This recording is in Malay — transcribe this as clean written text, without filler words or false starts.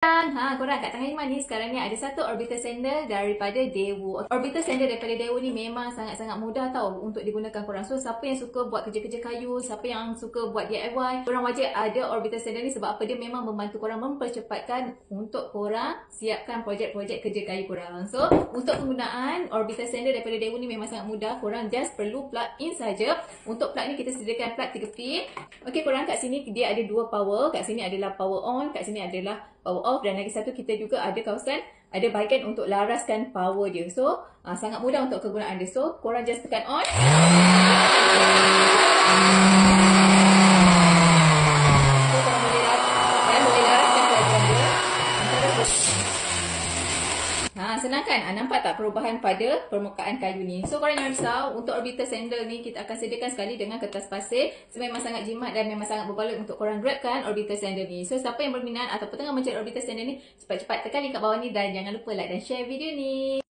Korang kat tangan Iman ni sekarang ni ada satu orbital sander daripada Daewoo. Orbital sander daripada Daewoo ni memang sangat-sangat mudah tau untuk digunakan korang. So siapa yang suka buat kerja-kerja kayu, siapa yang suka buat DIY, korang wajib ada orbital sander ni sebab apa? Dia memang membantu korang mempercepatkan untuk korang siapkan projek-projek kerja kayu korang. So untuk penggunaan orbital sander daripada Daewoo ni memang sangat mudah. Korang just perlu plug in saja. Untuk plug ni kita sediakan plug 3 pin. Okey, korang kat sini dia ada dua power. Kat sini adalah power on, kat sini adalah power off, dan lagi satu kita juga ada kawasan, ada bahagian untuk laraskan power dia. So sangat mudah untuk kegunaan dia. So korang just tekan on. So korang boleh laraskan kelajuan dia. Senang kan? Nampak tak perubahan pada permukaan kayu ni? So korang jangan risau, untuk orbital sander ni kita akan sediakan sekali dengan kertas pasir. So memang sangat jimat dan memang sangat berbaloi untuk korang grabkan orbital sander ni. So siapa yang berminat ataupun tengah mencari orbital sander ni, cepat-cepat tekan link kat bawah ni dan jangan lupa like dan share video ni.